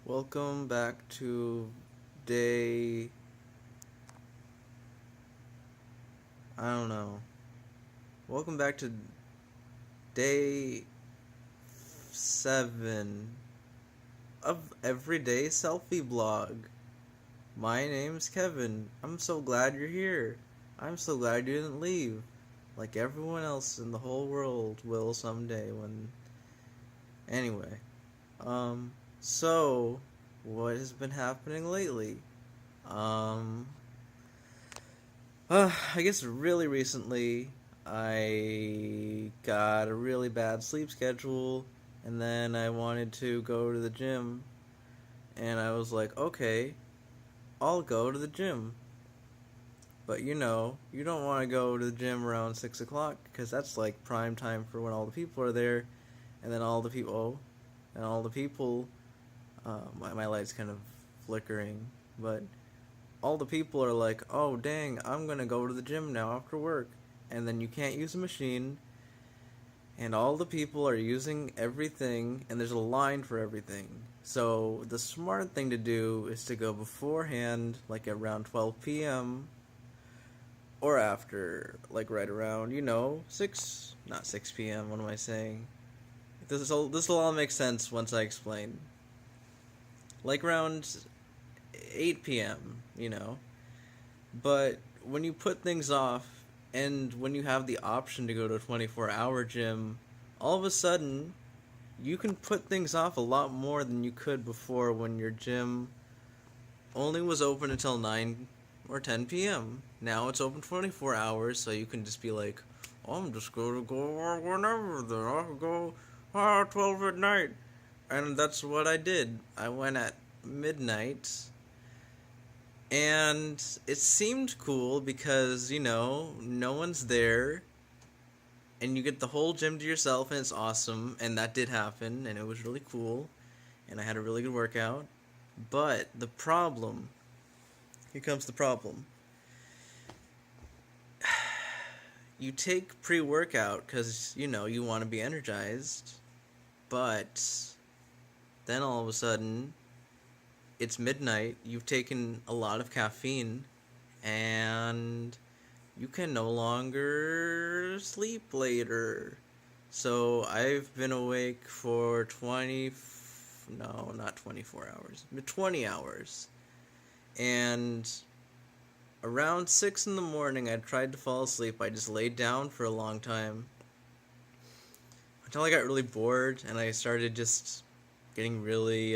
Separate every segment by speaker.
Speaker 1: Welcome back to day. I don't know. Welcome back to day 7 of Everyday Selfie Blog. My name's Kevin. I'm so glad you're here. I'm so glad you didn't leave. Like everyone else in the whole world will someday when. Anyway. So, what has been happening lately? Um, I guess really recently I got a really bad sleep schedule, and then I wanted to go to the gym, and I was like, okay, I'll go to the gym. But you don't want to go to the gym around 6 o'clock because that's like prime time for when all the people are there, and then all the people, my light's kind of flickering, but all the people are like, oh dang, I'm gonna go to the gym now after work. And then you can't use a machine, and all the people are using everything, and there's a line for everything. So the smart thing to do is to go beforehand, like around 12 p.m., or after, like right around, 6, not 6 p.m., what am I saying? This will all make sense once I explain. Like around 8 p.m. But when you put things off, and when you have the option to go to a 24-hour gym, all of a sudden, you can put things off a lot more than you could before when your gym only was open until 9 or 10 p.m. Now it's open 24 hours, so you can just be like, oh, I'm just going to go whenever, then I'll go 12 at night. And that's what I did. I went at midnight, and it seemed cool because, no one's there, and you get the whole gym to yourself, and it's awesome, and that did happen, and it was really cool, and I had a really good workout. But here comes the problem. You take pre-workout because, you want to be energized, but then all of a sudden, it's midnight, you've taken a lot of caffeine, and you can no longer sleep later. So I've been awake for not 24 hours, but 20 hours. And around 6 in the morning, I tried to fall asleep. I just laid down for a long time until I got really bored, and I started just getting really,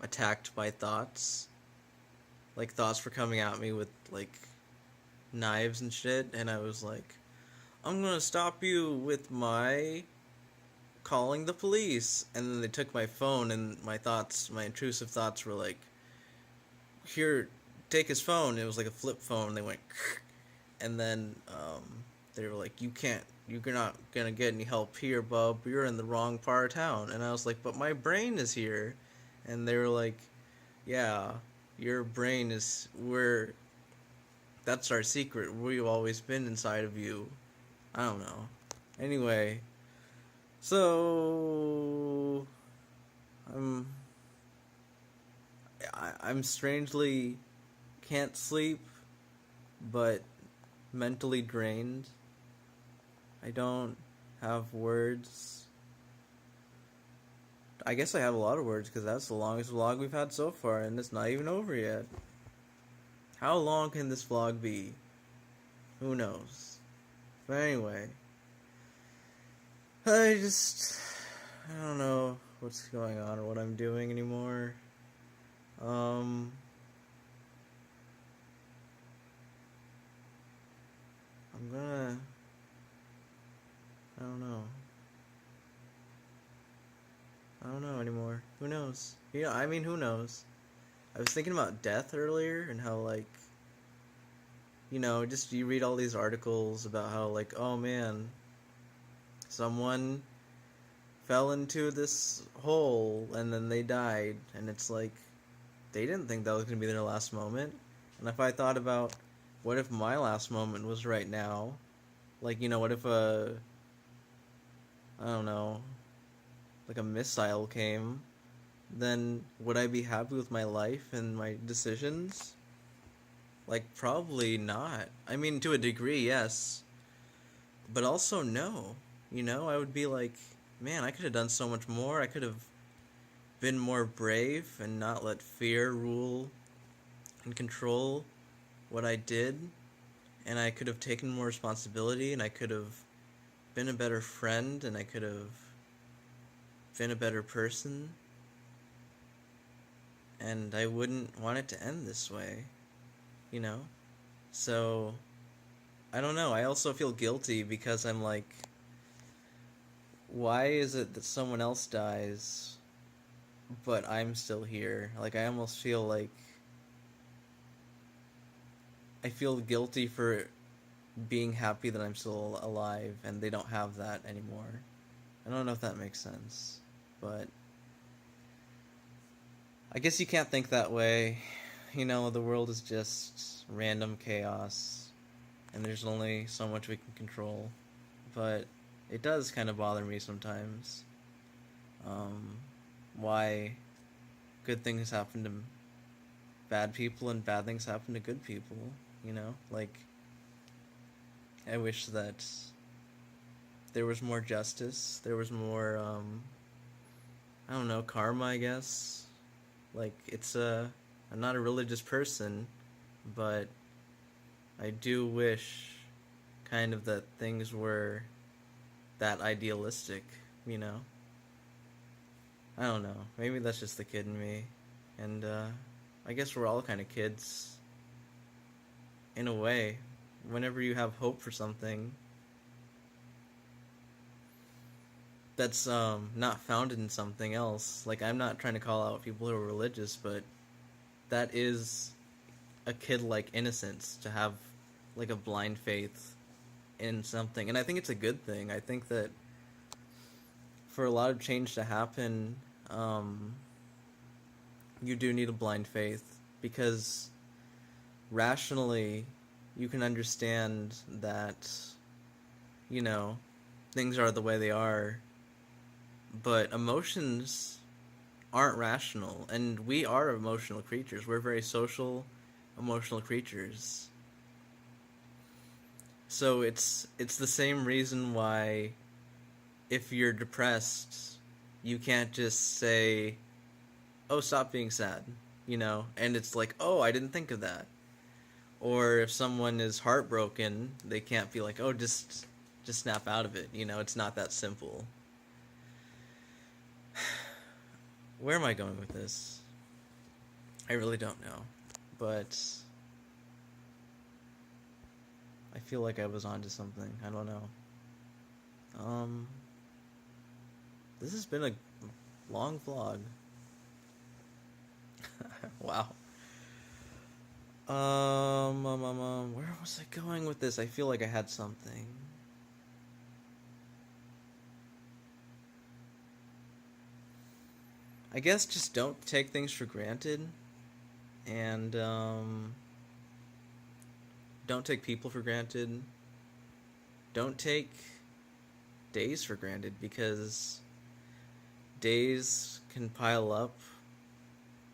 Speaker 1: attacked by thoughts. Like, thoughts were coming at me with, like, knives and shit, and I was like, I'm gonna stop you with my calling the police. And then they took my phone, and my intrusive thoughts were like, here, take his phone. It was like a flip phone. They went, and then they were like, you're not gonna get any help here, bub. You're in the wrong part of town. And I was like, but my brain is here. And they were like, yeah, your brain is that's our secret. We've always been inside of you. I don't know. Anyway, so I'm strangely can't sleep, but mentally drained. I don't have words. I guess I have a lot of words because that's the longest vlog we've had so far, and it's not even over yet. How long can this vlog be? Who knows? But anyway, I don't know what's going on or what I'm doing anymore. I'm gonna, I don't know. I don't know anymore. Who knows? Who knows? I was thinking about death earlier and how, like, just you read all these articles about how, like, oh man, someone fell into this hole and then they died, and it's like, they didn't think that was going to be their last moment. And if I thought about, what if my last moment was right now? Like, what if I don't know, like a missile came then would I be happy with my life and my decisions? Like, probably not. I mean, to a degree, yes. But also, no. I would be like, man, I could have done so much more. I could have been more brave and not let fear rule and control what I did. And I could have taken more responsibility, and I could have been a better friend, and I could have been a better person. And I wouldn't want it to end this way, you know? So, I don't know. I also feel guilty because I'm like, why is it that someone else dies, but I'm still here? Like, I almost feel like I feel guilty for being happy that I'm still alive and they don't have that anymore. I don't know if that makes sense, but I guess you can't think that way. The world is just random chaos, and there's only so much we can control. But it does kind of bother me sometimes. Why good things happen to bad people and bad things happen to good people, Like, I wish that there was more justice, there was more, I don't know, karma, I guess. Like, I'm not a religious person, but I do wish kind of that things were that idealistic, you know? I don't know. Maybe that's just the kid in me. And, I guess we're all kind of kids. In a way. Whenever you have hope for something that's, not founded in something else. Like, I'm not trying to call out people who are religious, but that is a kid-like innocence to have, like, a blind faith in something. And I think it's a good thing. I think that for a lot of change to happen, you do need a blind faith, because rationally you can understand that, things are the way they are, but emotions aren't rational, and we are emotional creatures. We're very social, emotional creatures. So it's the same reason why if you're depressed, you can't just say, "Oh, stop being sad," and it's like, "Oh, I didn't think of that." Or if someone is heartbroken, they can't be like, "Oh, just snap out of it." It's not that simple. Where am I going with this? I really don't know. But I feel like I was onto something. I don't know. This has been a long vlog. Wow. Where was I going with this? I feel like I had something. I guess just don't take things for granted, and don't take people for granted. Don't take days for granted, because days can pile up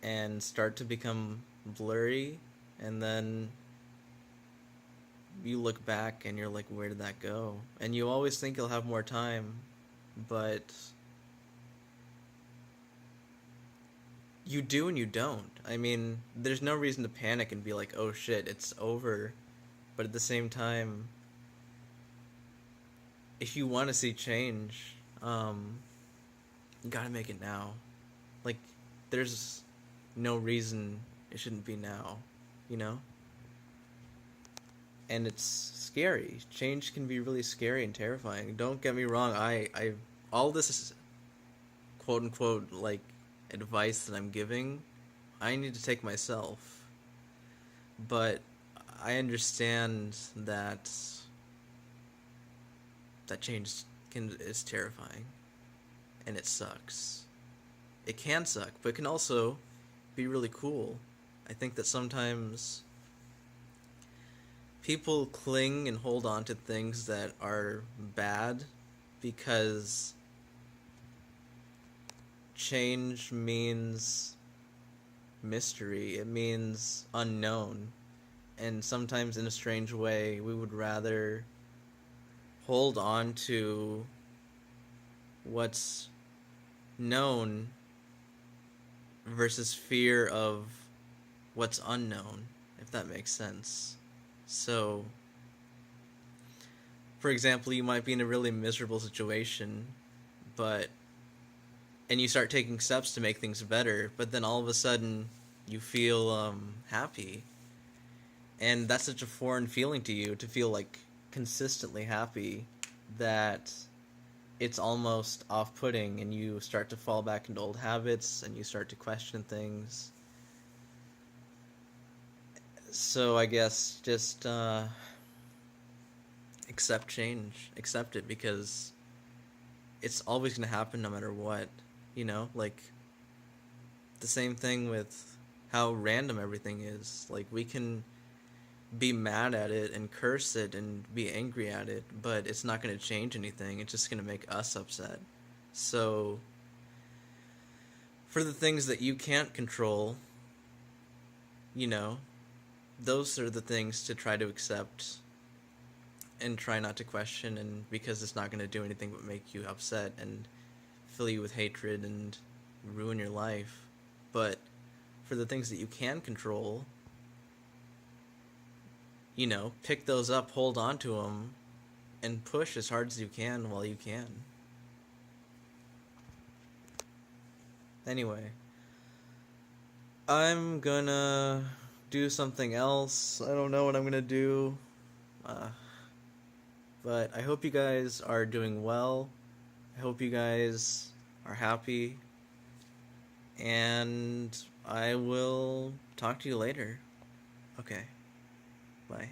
Speaker 1: and start to become blurry, and then you look back and you're like, where did that go? And you always think you'll have more time, but you do and you don't. I mean, there's no reason to panic and be like, oh shit, it's over. But at the same time, if you want to see change, you gotta make it now. Like, there's no reason it shouldn't be now, And it's scary. Change can be really scary and terrifying. Don't get me wrong, I all this is quote unquote like advice that I'm giving, I need to take myself. But I understand that change is terrifying, and it sucks. It can suck, but it can also be really cool. I think that sometimes people cling and hold on to things that are bad because change means mystery. It means unknown. And sometimes in a strange way, we would rather hold on to what's known versus fear of what's unknown, if that makes sense. So, for example, you might be in a really miserable situation, but and you start taking steps to make things better, but then all of a sudden you feel happy. And that's such a foreign feeling to you, to feel like consistently happy, that it's almost off-putting, and you start to fall back into old habits and you start to question things. So I guess just accept change, accept it, because it's always going to happen no matter what, like the same thing with how random everything is. Like, we can be mad at it and curse it and be angry at it, but it's not going to change anything. It's just going to make us upset. So for the things that you can't control, those are the things to try to accept and try not to question, and because it's not going to do anything but make you upset and fill you with hatred and ruin your life. But for the things that you can control, pick those up, hold on to them, and push as hard as you can while you can. Anyway, I'm gonna do something else. I don't know what I'm gonna do. But I hope you guys are doing well. I hope you guys are happy. And I will talk to you later. Okay. Bye.